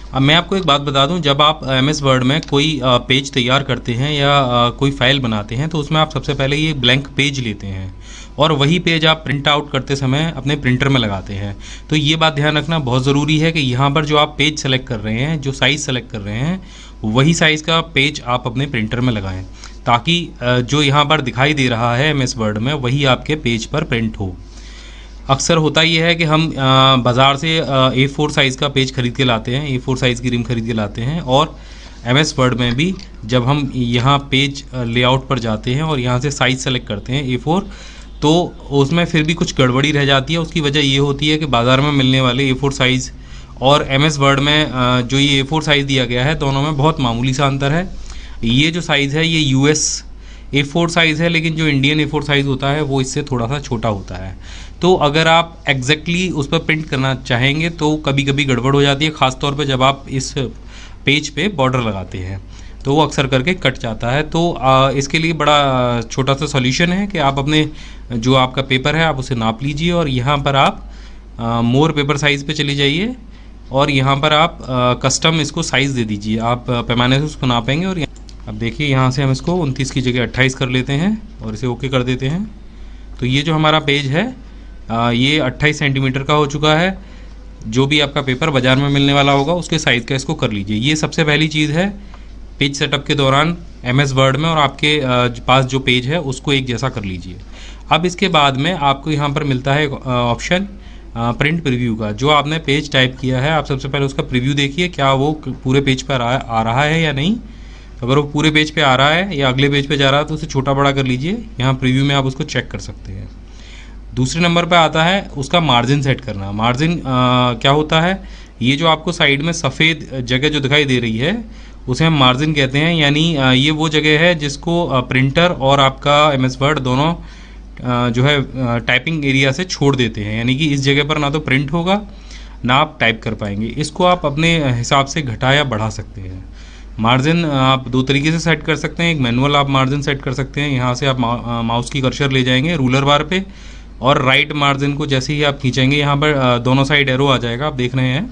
अब मैं आपको एक बात बता दूं, जब आप MS वर्ड में कोई पेज तैयार करते हैं या कोई फाइल बनाते हैं तो उसमें आप सबसे पहले ये ब्लैंक पेज लेते हैं और वही पेज आप प्रिंट आउट करते समय अपने प्रिंटर में लगाते हैं। तो ये बात ध्यान रखना बहुत ज़रूरी है कि यहाँ पर जो आप पेज सेलेक्ट कर रहे हैं, जो साइज़ सेलेक्ट कर रहे हैं, वही साइज़ का पेज आप अपने प्रिंटर में लगाएं, ताकि जो यहाँ पर दिखाई दे रहा है MS वर्ड में वही आपके पेज पर प्रिंट हो। अक्सर होता ये है कि हम बाज़ार से A4 साइज़ का पेज खरीद के लाते हैं, A4 साइज़ की रिम खरीद के लाते हैं, और MS वर्ड में भी जब हम यहाँ पेज लेआउट पर जाते हैं और यहाँ से साइज़ सेलेक्ट करते हैं A4, तो उसमें फिर भी कुछ गड़बड़ी रह जाती है। उसकी वजह ये होती है कि बाज़ार में मिलने वाले A4 साइज़ और MS वर्ड में जो ये A4 साइज़ दिया गया है, दोनों में बहुत मामूली सा अंतर है। ये जो साइज़ है ये US A4 साइज़ है, लेकिन जो इंडियन A4 साइज़ होता है वो इससे थोड़ा सा छोटा होता है। तो अगर आप एग्जैक्टली उस पर प्रिंट करना चाहेंगे तो कभी कभी गड़बड़ हो जाती है, ख़ास तौर पे जब आप इस पेज पे बॉर्डर लगाते हैं तो वो अक्सर करके कट जाता है। तो इसके लिए बड़ा छोटा सा सॉल्यूशन है कि आप अपने जो आपका पेपर है आप उसे नाप लीजिए और यहाँ पर आप मोर पेपर साइज़ पे चले जाइए और यहाँ पर आप कस्टम इसको साइज़ दे दीजिए। आप पैमाने से उसको नापेंगे और अब देखिए यहाँ से हम इसको 29 की जगह 28 कर लेते हैं और इसे ओके कर देते हैं। तो ये जो हमारा पेज है ये 28 सेंटीमीटर का हो चुका है। जो भी आपका पेपर बाज़ार में मिलने वाला होगा उसके साइज़ का इसको कर लीजिए। ये सबसे पहली चीज़ है पेज सेटअप के दौरान MS वर्ड में, और आपके पास जो पेज है उसको एक जैसा कर लीजिए। अब इसके बाद में आपको यहाँ पर मिलता है ऑप्शन प्रिंट प्रीव्यू का। जो आपने पेज टाइप किया है आप सबसे पहले उसका प्रीव्यू देखिए, क्या वो पूरे पेज पर आ रहा है या नहीं। अगर वो पूरे पेज पे आ रहा है या अगले पेज पे जा रहा है तो उसे छोटा बड़ा कर लीजिए। यहाँ प्रीव्यू में आप उसको चेक कर सकते हैं। दूसरे नंबर पे आता है उसका मार्जिन सेट करना। मार्जिन क्या होता है, ये जो आपको साइड में सफ़ेद जगह जो दिखाई दे रही है उसे हम मार्जिन कहते हैं। यानी ये वो जगह है जिसको प्रिंटर और आपका MS वर्ड दोनों जो है टाइपिंग एरिया से छोड़ देते हैं। यानी कि इस जगह पर ना तो प्रिंट होगा ना आप टाइप कर पाएंगे। इसको आप अपने हिसाब से घटा या बढ़ा सकते हैं। मार्जिन आप दो तरीके से सेट कर सकते हैं। एक मैनुअल आप मार्जिन सेट कर सकते हैं, यहाँ से आप माउस की कर्सर ले जाएंगे रूलर बार पे और राइट मार्जिन को जैसे ही आप खींचेंगे यहाँ पर दोनों साइड एरो आ जाएगा, आप देख रहे हैं।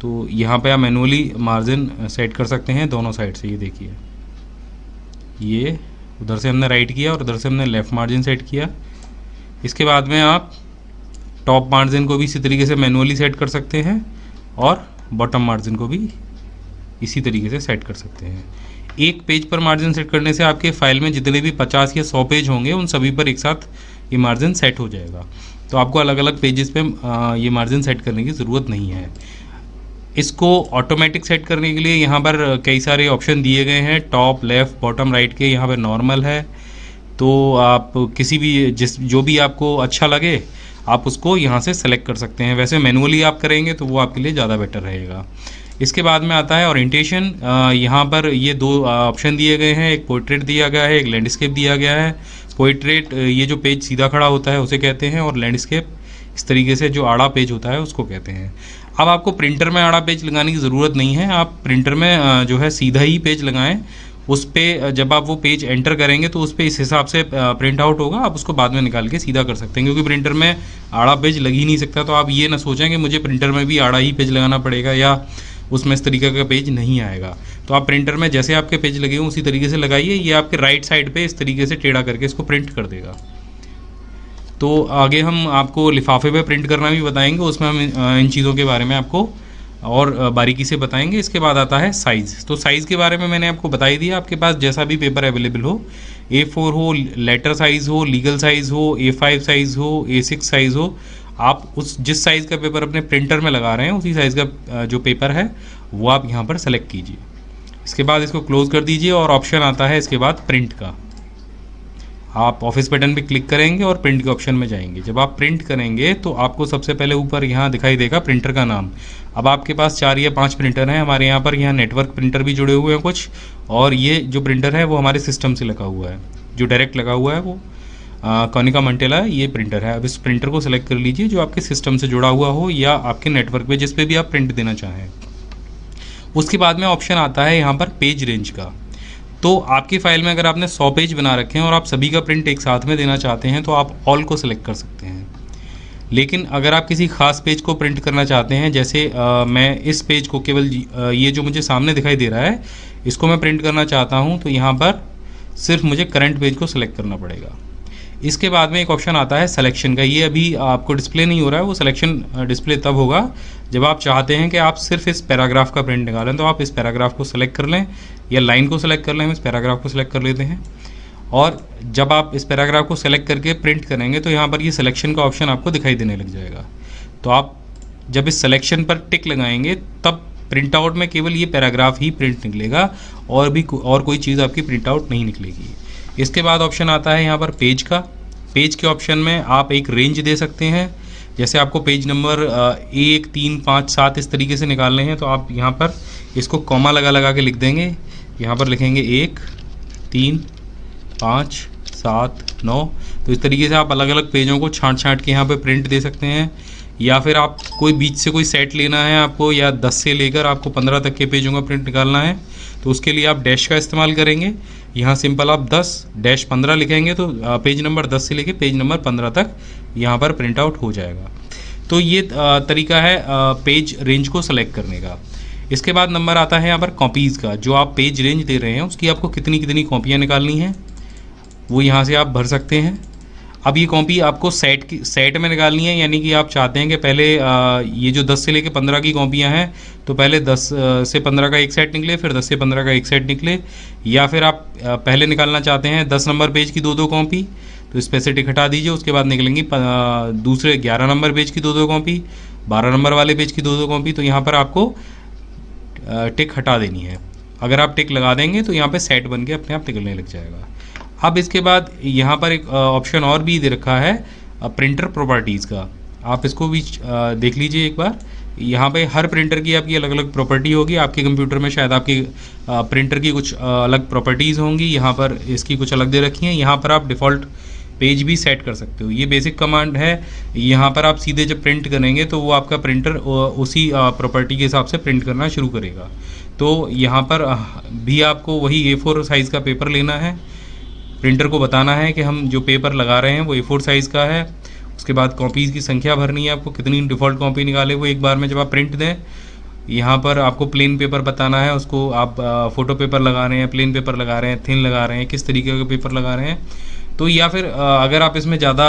तो यहाँ पे आप मैनुअली मार्जिन सेट कर सकते हैं दोनों साइड से। ये देखिए, ये उधर से हमने राइट किया और उधर से हमने लेफ़्ट मार्जिन सेट किया। इसके बाद में आप टॉप मार्जिन को भी इसी तरीके से मैनुअली सेट कर सकते हैं और बॉटम मार्जिन को भी इसी तरीके से सेट कर सकते हैं। एक पेज पर मार्जिन सेट करने से आपके फाइल में जितने भी 50 या 100 पेज होंगे उन सभी पर एक साथ ये मार्जिन सेट हो जाएगा। तो आपको अलग अलग पेजेस पे ये मार्जिन सेट करने की ज़रूरत नहीं है। इसको ऑटोमेटिक सेट करने के लिए यहाँ पर कई सारे ऑप्शन दिए गए हैं, टॉप लेफ़्ट बॉटम राइट के। यहाँ पर नॉर्मल है, तो आप किसी भी जो भी आपको अच्छा लगे आप उसको यहाँ से सेलेक्ट कर सकते हैं। वैसे मैनुअली आप करेंगे तो वो आपके लिए ज़्यादा बेटर रहेगा। इसके बाद में आता है ओरिएंटेशन। यहाँ पर ये दो ऑप्शन दिए गए हैं, एक पोर्ट्रेट दिया गया है, एक लैंडस्केप दिया गया है। पोर्ट्रेट ये जो पेज सीधा खड़ा होता है उसे कहते हैं, और लैंडस्केप इस तरीके से जो आड़ा पेज होता है उसको कहते हैं। अब आपको प्रिंटर में आड़ा पेज लगाने की ज़रूरत नहीं है, आप प्रिंटर में जो है सीधा ही पेज लगाएं उस पे जब आप वो पेज एंटर करेंगे तो उस पे इस हिसाब से प्रिंट आउट होगा, आप उसको बाद में निकाल के सीधा कर सकते हैं, क्योंकि प्रिंटर में आड़ा पेज लग ही नहीं सकता। तो आप ये ना सोचें कि मुझे प्रिंटर में भी आड़ा ही पेज लगाना पड़ेगा या उसमें इस तरीके का पेज नहीं आएगा। तो आप प्रिंटर में जैसे आपके पेज लगे हों उसी तरीके से लगाइए, ये आपके राइट साइड पे इस तरीके से टेढ़ा करके इसको प्रिंट कर देगा। तो आगे हम आपको लिफाफे पे प्रिंट करना भी बताएंगे, उसमें हम इन चीज़ों के बारे में आपको और बारीकी से बताएंगे। इसके बाद आता है साइज़। तो साइज़ के बारे में मैंने आपको बता ही दिया, आपके पास जैसा भी पेपर अवेलेबल हो, A4 हो, लेटर साइज़ हो, लीगल साइज़ हो, A5 साइज़ हो, A6 साइज़ हो, आप उस जिस साइज़ का पेपर अपने प्रिंटर में लगा रहे हैं उसी साइज़ का जो पेपर है वो आप यहाँ पर सेलेक्ट कीजिए। इसके बाद इसको क्लोज़ कर दीजिए और ऑप्शन आता है इसके बाद प्रिंट का। आप ऑफिस बटन पे क्लिक करेंगे और प्रिंट के ऑप्शन में जाएंगे। जब आप प्रिंट करेंगे तो आपको सबसे पहले ऊपर यहाँ दिखाई देगा प्रिंटर का नाम। अब आपके पास 4 या 5 प्रिंटर हैं, हमारे यहाँ पर यहाँ नेटवर्क प्रिंटर भी जुड़े हुए हैं कुछ, और ये जो प्रिंटर है वो हमारे सिस्टम से लगा हुआ है, जो डायरेक्ट लगा हुआ है वो कोनिका मंटेला ये प्रिंटर है। अब इस प्रिंटर को सिलेक्ट कर लीजिए जो आपके सिस्टम से जुड़ा हुआ हो या आपके नेटवर्क पे जिस पे भी आप प्रिंट देना चाहें। उसके बाद में ऑप्शन आता है यहाँ पर पेज रेंज का। तो आपकी फाइल में अगर आपने 100 पेज बना रखे हैं और आप सभी का प्रिंट एक साथ में देना चाहते हैं तो आप ऑल को सिलेक्ट कर सकते हैं। लेकिन अगर आप किसी खास पेज को प्रिंट करना चाहते हैं, जैसे मैं इस पेज को केवल ये जो मुझे सामने दिखाई दे रहा है इसको मैं प्रिंट करना चाहता हूं, तो यहाँ पर सिर्फ मुझे करंट पेज को सिलेक्ट करना पड़ेगा। इसके बाद में एक ऑप्शन आता है सिलेक्शन का। ये अभी आपको डिस्प्ले नहीं हो रहा है, वो सिलेक्शन डिस्प्ले तब होगा जब आप चाहते हैं कि आप सिर्फ इस पैराग्राफ का प्रिंट निकालें। तो आप इस पैराग्राफ को सिलेक्ट कर लें या लाइन को सिलेक्ट कर लें, हम इस पैराग्राफ को सिलेक्ट कर लेते हैं। और जब आप इस पैराग्राफ को सिलेक्ट करके प्रिंट करेंगे तो यहाँ पर ये सिलेक्शन का ऑप्शन आपको दिखाई देने लग जाएगा। तो आप जब इस सिलेक्शन पर टिक लगाएंगे तब प्रिंट आउट में केवल ये पैराग्राफ ही प्रिंट निकलेगा और कोई चीज़ आपकी प्रिंट आउट नहीं निकलेगी। इसके बाद ऑप्शन आता है यहाँ पर पेज का। पेज के ऑप्शन में आप एक रेंज दे सकते हैं, जैसे आपको पेज नंबर 1, 3, 5, 7 इस तरीके से निकालने हैं तो आप यहाँ पर इसको कॉमा लगा के लिख देंगे। यहाँ पर लिखेंगे 1, 3, 5, 7, 9। तो इस तरीके से आप अलग अलग पेजों को छांट के यहाँ पे प्रिंट दे सकते हैं। या फिर आप कोई बीच से कोई सेट लेना है आपको, या 10 से लेकर आपको 15 तक के पेजों का प्रिंट निकालना है तो उसके लिए आप डैश का इस्तेमाल करेंगे। यहाँ सिंपल आप 10-15 लिखेंगे तो पेज नंबर 10 से लेके पेज नंबर 15 तक यहाँ पर प्रिंट आउट हो जाएगा। तो ये तरीका है पेज रेंज को सेलेक्ट करने का। इसके बाद नंबर आता है यहाँ पर कॉपीज़ का। जो आप पेज रेंज दे रहे हैं उसकी आपको कितनी कॉपियाँ निकालनी हैं वो यहाँ से आप भर सकते हैं। अब ये कॉपी आपको सेट में निकालनी है, यानी कि आप चाहते हैं कि पहले ये जो 10 से लेके 15 की कॉपियाँ हैं तो पहले 10 से 15 का एक सेट निकले, फिर 10 से 15 का एक सेट निकले। या फिर आप पहले निकालना चाहते हैं 10 नंबर पेज की 2-2 कॉपी, तो इस पे से टिक हटा दीजिए। उसके बाद निकलेंगी दूसरे 11 नंबर पेज की 2-2 कॉपी, 12 नंबर वाले पेज की 2-2 कॉपी। तो यहाँ पर आपको टिक हटा देनी है। अगर आप टिक लगा देंगे तो यहाँ पे सेट बन के अपने आप निकलने लग जाएगा। अब इसके बाद यहाँ पर एक ऑप्शन और भी दे रखा है प्रिंटर प्रॉपर्टीज़ का। आप इसको भी देख लीजिए एक बार। यहाँ पे हर प्रिंटर की आपकी अलग अलग प्रॉपर्टी होगी। आपके कंप्यूटर में शायद आपकी प्रिंटर की कुछ अलग प्रॉपर्टीज़ होंगी, यहाँ पर इसकी कुछ अलग दे रखी हैं। यहाँ पर आप डिफ़ॉल्ट पेज भी सेट कर सकते हो। ये बेसिक कमांड है। यहाँ पर आप सीधे जब प्रिंट करेंगे तो वो आपका प्रिंटर उसी प्रॉपर्टी के हिसाब से प्रिंट करना शुरू करेगा। तो यहाँ पर भी आपको वही A4 साइज़ का पेपर लेना है। प्रिंटर को बताना है कि हम जो पेपर लगा रहे हैं वो A4 साइज़ का है। उसके बाद कॉपीज़ की संख्या भरनी है आपको, कितनी डिफ़ॉल्ट कॉपी निकाले वो एक बार में जब आप प्रिंट दें। यहाँ पर आपको प्लेन पेपर बताना है, उसको आप फ़ोटो पेपर लगा रहे हैं, प्लेन पेपर लगा रहे हैं, थिन लगा रहे हैं, किस तरीके का पेपर लगा रहे हैं। तो या फिर अगर आप इसमें ज़्यादा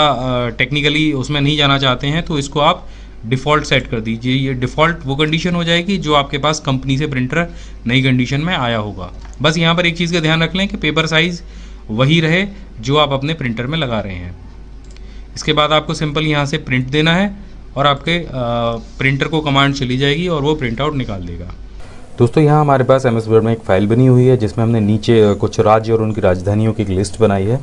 टेक्निकली उसमें नहीं जाना चाहते हैं तो इसको आप डिफ़ॉल्ट सेट कर दीजिए। ये डिफ़ॉल्ट वो कंडीशन हो जाएगी जो आपके पास कंपनी से प्रिंटर नई कंडीशन में आया होगा। बस यहाँ पर एक चीज़ का ध्यान रख लें कि पेपर साइज़ वही रहे जो आप अपने प्रिंटर में लगा रहे हैं। इसके बाद आपको सिंपल यहाँ से प्रिंट देना है और आपके प्रिंटर को कमांड चली जाएगी और वो प्रिंट आउट निकाल देगा। दोस्तों यहाँ हमारे पास MS वर्ड में एक फ़ाइल बनी हुई है जिसमें हमने नीचे कुछ राज्य और उनकी राजधानियों की एक लिस्ट बनाई है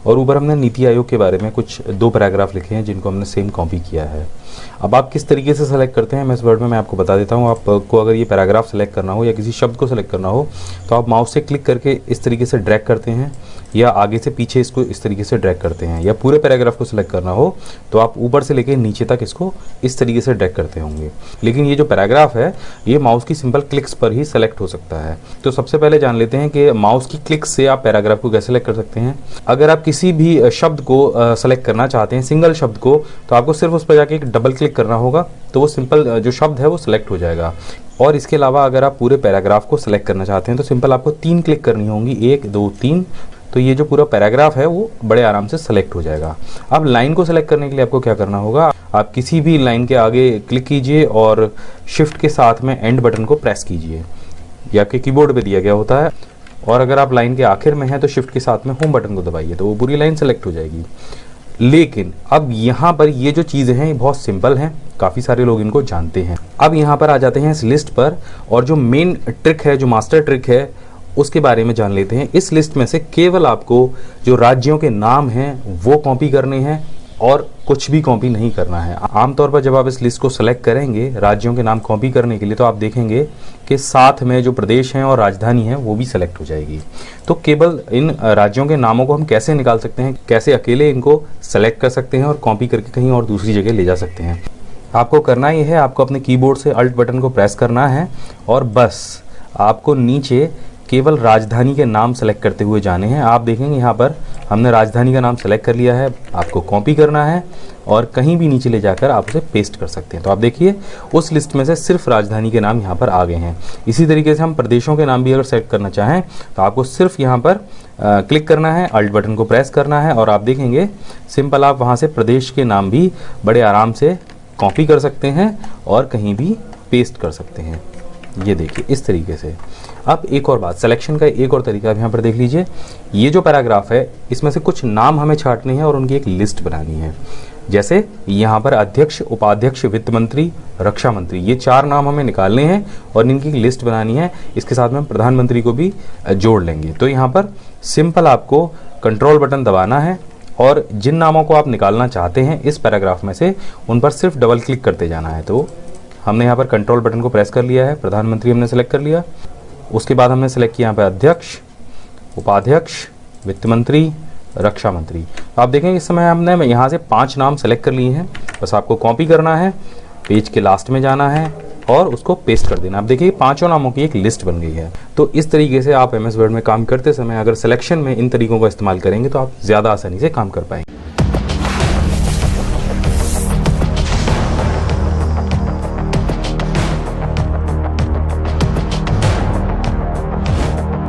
और ऊपर हमने नीति आयोग के बारे में कुछ 2 पैराग्राफ लिखे हैं जिनको हमने सेम कॉपी किया है। अब आप किस तरीके से सेलेक्ट करते हैं MS वर्ड में मैं आपको बता देता हूँ। आपको अगर ये पैराग्राफ सेलेक्ट करना हो या किसी शब्द को सेलेक्ट करना हो तो आप माउस से क्लिक करके इस तरीके से ड्रैग करते हैं। या आगे से पीछे इसको इस तरीके से ड्रैग करते हैं, या पूरे पैराग्राफ को सिलेक्ट करना हो तो आप ऊपर से लेके नीचे तक इसको इस तरीके से ड्रैग करते होंगे। लेकिन ये जो पैराग्राफ है ये माउस की सिंपल क्लिक्स पर ही सेलेक्ट हो सकता है। तो सबसे पहले जान लेते हैं कि माउस की क्लिक से आप पैराग्राफ को कैसे सेलेक्ट कर सकते हैं। अगर आप किसी भी शब्द को सेलेक्ट करना चाहते हैं, सिंगल शब्द को, तो आपको सिर्फ उस पर जाके एक डबल क्लिक करना होगा, तो वो सिंपल जो शब्द है वो सिलेक्ट हो जाएगा। और इसके अलावा अगर आप पूरे पैराग्राफ को सेलेक्ट करना चाहते हैं तो सिंपल आपको 3 क्लिक करनी होंगी, 1 2 3, तो ये जो पूरा पैराग्राफ है वो बड़े आराम से सेलेक्ट हो जाएगा। अब लाइन को सेलेक्ट करने के लिए आपको क्या करना होगा, आप किसी भी लाइन के आगे क्लिक कीजिए और शिफ्ट के साथ में एंड बटन को प्रेस कीजिए, ये आपके कीबोर्ड पे दिया गया होता है। और अगर आप लाइन के आखिर में हैं तो शिफ्ट के साथ में होम बटन को दबाइए, तो वो पूरी लाइन सेलेक्ट हो जाएगी। लेकिन अब यहाँ पर ये जो चीज़ें हैं ये बहुत सिंपल हैं, काफ़ी सारे लोग इनको जानते हैं। अब यहाँ पर आ जाते हैं इस लिस्ट पर, और जो मेन ट्रिक है, जो मास्टर ट्रिक है, उसके बारे में जान लेते हैं। इस लिस्ट में से केवल आपको जो राज्यों के नाम हैं वो कॉपी करने हैं और कुछ भी कॉपी नहीं करना है। आमतौर पर जब आप इस लिस्ट को सेलेक्ट करेंगे राज्यों के नाम कॉपी करने के लिए, तो आप देखेंगे कि साथ में जो प्रदेश हैं और राजधानी है वो भी सेलेक्ट हो जाएगी। तो केवल इन राज्यों के नामों को हम कैसे निकाल सकते हैं, कैसे अकेले इनको सेलेक्ट कर सकते हैं और कॉपी करके कहीं और दूसरी जगह ले जा सकते हैं। आपको करना ये है, आपको अपने कीबोर्ड से अल्ट बटन को प्रेस करना है और बस आपको नीचे केवल राजधानी के नाम सेलेक्ट करते हुए जाने हैं। आप देखेंगे यहाँ पर हमने राजधानी का नाम सेलेक्ट कर लिया है, आपको कॉपी करना है और कहीं भी नीचे ले जाकर आप उसे पेस्ट कर सकते हैं। तो आप देखिए उस लिस्ट में से सिर्फ राजधानी के नाम यहाँ पर आ गए हैं। इसी तरीके से हम प्रदेशों के नाम भी अगर सेलेक्ट करना चाहें तो आपको सिर्फ यहाँ पर क्लिक करना है, अल्ट बटन को प्रेस करना है और आप देखेंगे सिंपल आप वहाँ से प्रदेश के नाम भी बड़े आराम से कॉपी कर सकते हैं और कहीं भी पेस्ट कर सकते हैं। ये देखिए इस तरीके से। अब एक और बात, सिलेक्शन का एक और तरीका यहाँ पर देख लीजिए। ये जो पैराग्राफ है इसमें से कुछ नाम हमें छांटने हैं और उनकी एक लिस्ट बनानी है। जैसे यहाँ पर अध्यक्ष, उपाध्यक्ष, वित्त मंत्री, रक्षा मंत्री, ये 4 नाम हमें निकालने हैं और इनकी एक लिस्ट बनानी है। इसके साथ में प्रधानमंत्री को भी जोड़ लेंगे। तो यहाँ पर सिंपल आपको कंट्रोल बटन दबाना है और जिन नामों को आप निकालना चाहते हैं इस पैराग्राफ में से उन पर सिर्फ डबल क्लिक करते जाना है। तो हमने यहाँ पर कंट्रोल बटन को प्रेस कर लिया है, प्रधानमंत्री हमने सेलेक्ट कर लिया। उसके बाद हमने सेलेक्ट किया यहाँ पर अध्यक्ष, उपाध्यक्ष, वित्त मंत्री, रक्षा मंत्री। आप देखेंगे इस समय हमने यहाँ से 5 नाम सेलेक्ट कर लिए हैं। बस आपको कॉपी करना है, पेज के लास्ट में जाना है और उसको पेस्ट कर देना। आप देखिए 5 नामों की एक लिस्ट बन गई है। तो इस तरीके से आप MS वर्ड में काम करते समय अगर सिलेक्शन में इन तरीकों का इस्तेमाल करेंगे तो आप ज़्यादा आसानी से काम कर पाएंगे।